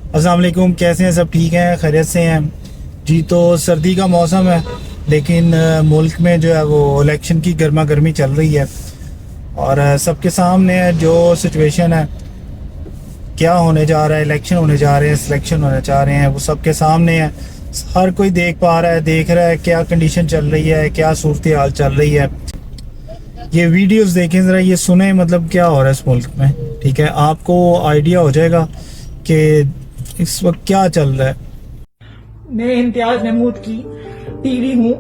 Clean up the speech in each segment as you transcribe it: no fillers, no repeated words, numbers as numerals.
अस्सलाम वालेकुम, कैसे हैं? सब ठीक हैं, खैरियत से हैं जी। तो सर्दी का मौसम है, लेकिन मुल्क में जो है वो इलेक्शन की गर्मा गर्मी चल रही है और सबके सामने जो सिचुएशन है, क्या होने जा रहा है, इलेक्शन होने जा रहे हैं, सिलेक्शन होने जा रहे हैं, वो सबके सामने है। हर कोई देख पा रहा है, देख रहा है क्या कंडीशन चल रही है, क्या सूरत हाल चल रही है। ये वीडियोस देखें ज़रा, ये सुने मतलब क्या हो रहा है इस मुल्क में, ठीक है? आपको आइडिया हो जाएगा कि इस वक्त क्या चल रहा है। मैं इम्तियाज महमूद की टीवी हूँ,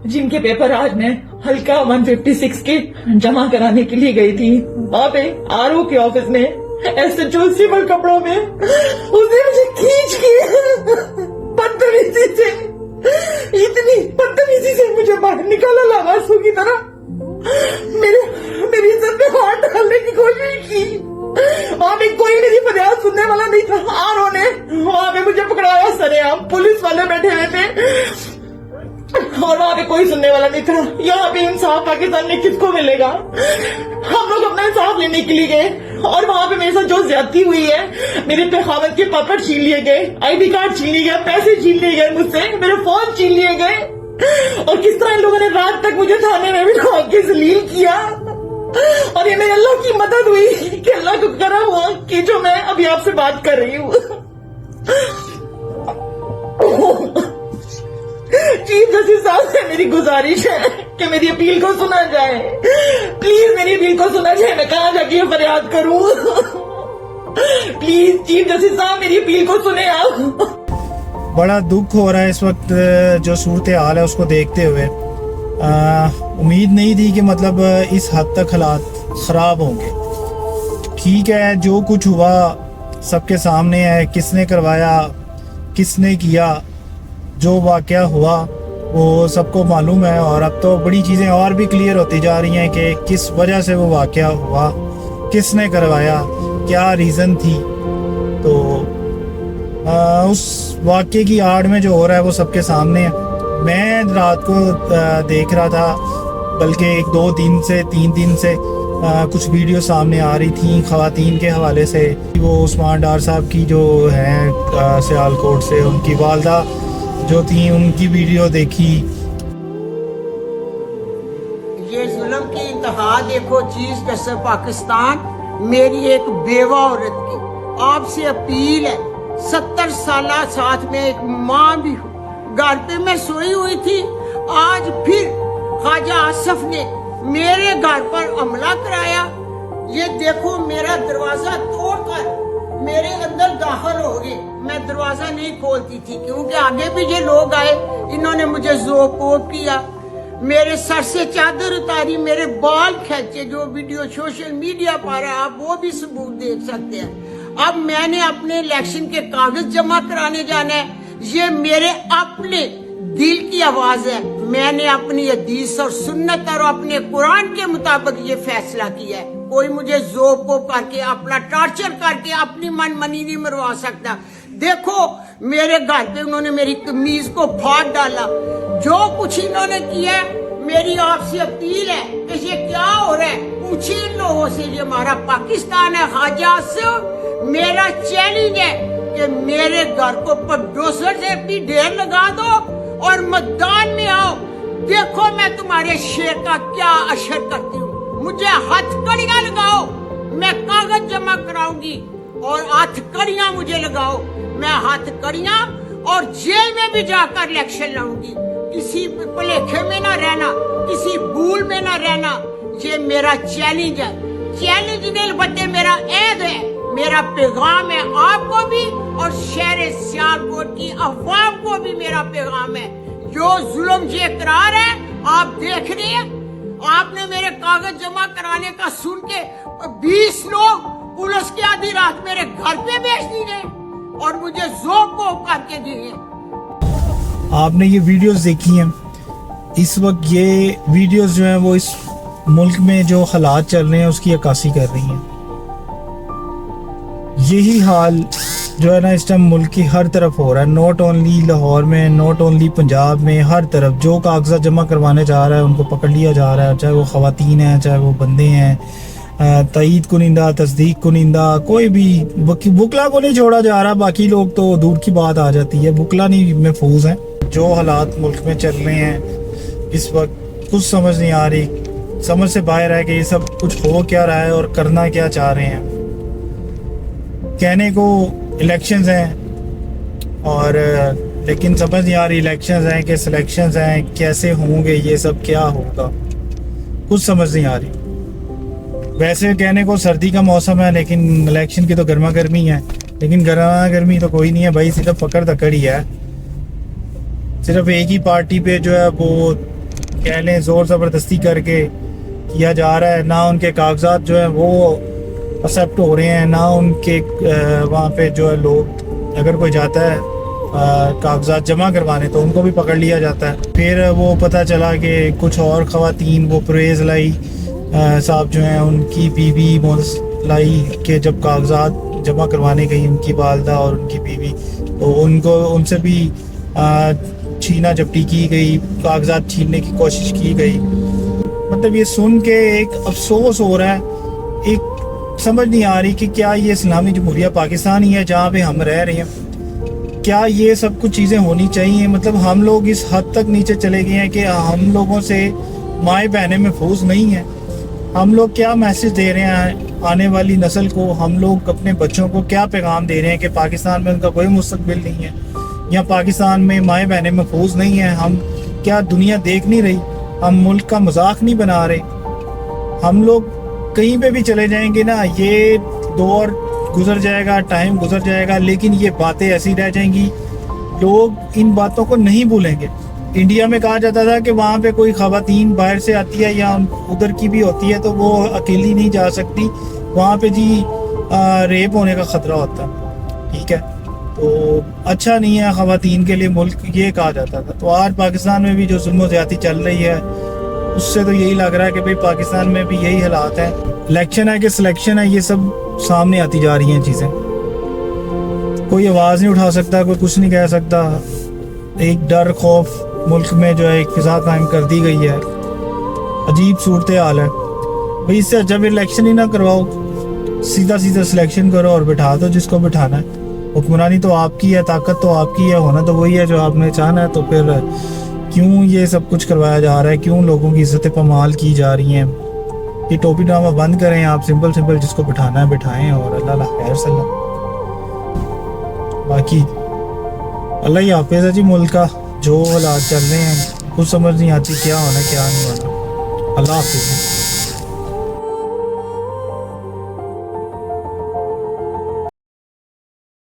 जिनके पेपर आज मैं हल्का 156 के जमा कराने के लिए गई थी। वहाँ पे आरओ के ऑफिस में एसएचओ सिविल कपड़ों में उसने मुझे खींच के बदतमीजी से, इतनी बदतमीजी से मुझे बाहर निकाला लावासों की तरह। मेरी इज्जत पे हाथ डालने की कोशिश की। वहाँ पे कोई मेरी फरियाद सुनने वाला नहीं था। आरओ ने वहाँ पे मुझे पकड़ाया सरेआम, पुलिस वाले बैठे हुए थे और वहाँ पे कोई सुनने वाला नहीं था। यहाँ पे इंसाफ पाकिस्तान में किसको मिलेगा? हम लोग अपना इंसाफ लेने के लिए गए और वहाँ पे मेरे साथ जो ज्यादती हुई है, मेरे पे खावत के पापड़ छीन लिए गए, आईडी कार्ड छीन लिए गए, पैसे छीन लिए गए मुझसे, मेरे फोन छीन लिए गए और किस तरह इन लोगों ने रात तक मुझे थाने में बिठा के जलील किया। और ये मेरे अल्लाह की मदद हुई कि अल्लाह को करम हुआ कि जो मैं अभी आपसे बात कर रही हूँ। चीफ जस्टिस साहब से मेरी गुजारिश है कि मेरी अपील को सुना जाए, प्लीज मेरी अपील को सुना जाए। मैं कहाँ जाके फरियाद करूँ? प्लीज चीफ जस्टिस साहब मेरी अपील को सुने आप। बड़ा दुख हो रहा है इस वक्त जो सूरत हाल है उसको देखते हुए। उम्मीद नहीं थी कि मतलब इस हद तक हालात ख़राब होंगे। ठीक है, जो कुछ हुआ सबके सामने है, किसने करवाया, किसने किया, जो वाक़या हुआ वो सबको मालूम है। और अब तो बड़ी चीज़ें और भी क्लियर होती जा रही हैं कि किस वजह से वो वाक़या हुआ, किसने करवाया, क्या रीज़न थी। तो उस वाक़े की आड़ में जो हो रहा है वो सबके सामने है। मैं रात को देख रहा था, बल्कि 2 दिन से 3 दिन से कुछ वीडियो सामने आ रही थी ख़वातीन के हवाले से। वो उस्मान डार साहब की जो हैं सियालकोट से, उनकी वालदा जो थी, उनकी वीडियो देखी। ये जुल्म की इंतहा देखो चीज कैसे पाकिस्तान। मेरी एक बेवा औरत की आपसे अपील है, 70 साल साथ में एक माँ भी हूँ। घर पे मैं सोई हुई थी, आज फिर ख्वाजा आसफ ने मेरे घर पर हमला कराया। ये देखो मेरा दरवाजा तोड़कर मेरे अंदर दाखिल हो गए। मैं दरवाजा नहीं खोलती थी क्योंकि आगे पीछे लोग आए, इन्होंने मुझे जोर किया, मेरे सर से चादर उतारी, मेरे बाल खींचे। जो वीडियो सोशल मीडिया पर है आप वो भी सबूत देख सकते हैं। अब मैंने अपने इलेक्शन के कागज जमा कराने जाना है। ये मेरे अपने दिल की आवाज है। मैंने अपनी हदीस और सुन्नत और अपने कुरान के मुताबिक ये फैसला किया है। कोई मुझे जोर करके, अपना टॉर्चर करके अपनी मनमानी नहीं मरवा सकता। देखो मेरे घर पे उन्होंने मेरी कमीज को फाड़ डाला। जो कुछ इन्होंने किया, मेरी आपसे अपील है कि ये क्या हो रहा है, पूछिए इन लोगों से। ये हमारा पाकिस्तान है। ख्वाजा से मेरा चैलेंज है कि मेरे घर को पडोसर से अपनी ढेर लगा दो और मैदान में आओ। देखो मैं तुम्हारे शेर का क्या असर करती हूँ। मुझे हथकड़ियां लगाओ, मैं कागज जमा कराऊंगी और हथकड़ियां मुझे लगाओ। मैं हथकड़ियां और जेल में भी जाकर इलेक्शन लाऊंगी। किसी भुलेखे में ना रहना, किसी भूल में ना रहना। ये मेरा चैलेंज है। चैलेंज ने बच्चे मेरा ऐद है, मेरा पैगाम है आपको भी और शहर सियालकोट की अवाम को भी मेरा पैगाम है। जो जुल्म ये करार है आप देख रहे हैं। आपने मेरे कागज जमा कराने का सुन के 20 लोग पुलिस की आधी रात मेरे घर पे भेज दिए और मुझे जोर करके दिए। आपने ये वीडियोस देखी हैं। इस वक्त ये वीडियोस जो हैं वो इस मुल्क में जो हालात चल रहे हैं उसकी अक्कासी कर रही हैं। यही हाल जो है ना इस टाइम मुल्क की हर तरफ हो रहा है। नॉट ओनली लाहौर में, नॉट ओनली पंजाब में, हर तरफ जो कागजात जमा करवाने जा रहा है उनको पकड़ लिया जा रहा है। चाहे वो ख़वातीन हैं, चाहे वो बंदे हैं, تائید کنندہ تصدیق کنندہ کوئی بھی بکلا کو نہیں چھوڑا جا رہا، باقی لوگ تو دور کی بات آ جاتی ہے، بکلا نہیں محفوظ ہیں۔ جو حالات ملک میں چل رہے ہیں اس وقت کچھ سمجھ نہیں آ رہی، سمجھ سے باہر ہے کہ یہ سب کچھ ہو کیا رہا ہے اور کرنا کیا چاہ رہے ہیں۔ کہنے کو الیکشنز ہیں اور لیکن سمجھ نہیں آ رہی الیکشنز ہیں کہ سلیکشنز ہیں، کیسے ہوں گے، یہ سب کیا ہوگا، کچھ سمجھ نہیں آ رہی۔ ویسے کہنے کو سردی کا موسم ہے لیکن الیکشن کی تو گرما گرمی ہے، لیکن گرما گرمی تو کوئی نہیں ہے بھائی، صرف پکڑ دکڑ ہی ہے، صرف ایک ہی پارٹی پہ جو ہے وہ کہہ لیں زور زبردستی کر کے کیا جا رہا ہے، نہ ان کے کاغذات جو ہیں وہ ایکسیپٹ ہو رہے ہیں، نہ ان کے وہاں پہ جو ہے لوگ اگر کوئی جاتا ہے کاغذات جمع کروانے تو ان کو بھی پکڑ لیا جاتا ہے۔ پھر وہ پتہ چلا کہ کچھ اور خواتین، وہ پرویز لائی صاحب جو ہیں، ان کی بیوی لائی کہ جب کاغذات جمع کروانے گئی ان کی والدہ اور ان کی بیوی، تو ان سے بھی چھینا جھپٹی کی گئی، کاغذات چھیننے کی کوشش کی گئی۔ مطلب یہ سن کے ایک افسوس ہو رہا ہے، ایک سمجھ نہیں آ رہی کہ کیا یہ اسلامی جمہوریہ پاکستان ہی ہے جہاں پہ ہم رہ رہے ہیں؟ کیا یہ سب کچھ چیزیں ہونی چاہیے؟ مطلب ہم لوگ اس حد تک نیچے چلے گئے ہیں کہ ہم لوگوں سے مائیں بہنیں محفوظ نہیں ہیں۔ ہم لوگ کیا میسج دے رہے ہیں آنے والی نسل کو؟ ہم لوگ اپنے بچوں کو کیا پیغام دے رہے ہیں کہ پاکستان میں ان کا کوئی مستقبل نہیں ہے، یا پاکستان میں مائیں بہنیں محفوظ نہیں ہیں؟ ہم کیا دنیا دیکھ نہیں رہی؟ ہم ملک کا مذاق نہیں بنا رہے؟ ہم لوگ کہیں پہ بھی چلے جائیں گے نا، یہ دور گزر جائے گا، ٹائم گزر جائے گا، لیکن یہ باتیں ایسی رہ جائیں گی، لوگ ان باتوں کو نہیں بھولیں گے۔ انڈیا میں کہا جاتا تھا کہ وہاں پہ کوئی خواتین باہر سے آتی ہے یا ادھر کی بھی ہوتی ہے تو وہ اکیلی نہیں جا سکتی، وہاں پہ جی ریپ ہونے کا خطرہ ہوتا ہے، ٹھیک ہے، تو اچھا نہیں ہے خواتین کے لیے ملک، یہ کہا جاتا تھا۔ تو آج پاکستان میں بھی جو ظلم و زیادتی چل رہی ہے اس سے تو یہی لگ رہا ہے کہ بھئی پاکستان میں بھی یہی حالات ہیں۔ الیکشن ہے کہ سلیکشن ہے، یہ سب سامنے آتی جا رہی ہیں چیزیں، کوئی آواز نہیں اٹھا سکتا، کوئی کچھ نہیں کہہ سکتا، ایک ڈر خوف ملک میں جو ہے ایک فضا قائم کر دی گئی ہے، عجیب صورتحال ہے۔ بھئی اس سے جب الیکشن ہی نہ کرواؤ، سیدھا سلیکشن کرو اور بٹھا دو جس کو بٹھانا ہے۔ حکمرانی تو آپ کی ہے، طاقت تو آپ کی ہے، ہونا تو وہی ہے جو آپ نے چاہنا ہے، تو پھر کیوں یہ سب کچھ کروایا جا رہا ہے؟ کیوں لوگوں کی عزتیں پامال کی جا رہی ہیں؟ یہ ٹوپی ڈرامہ بند کریں، آپ سمپل جس کو بٹھانا ہے بٹھائیں، اور اللہ خیر سلام۔ باقی اللہ ہی حافظ ہے جی ملک کا، جو حالات چل رہے ہیں کچھ سمجھ نہیں آتی کیا ہونا کیا نہیں ہونا۔ اللہ حافظ۔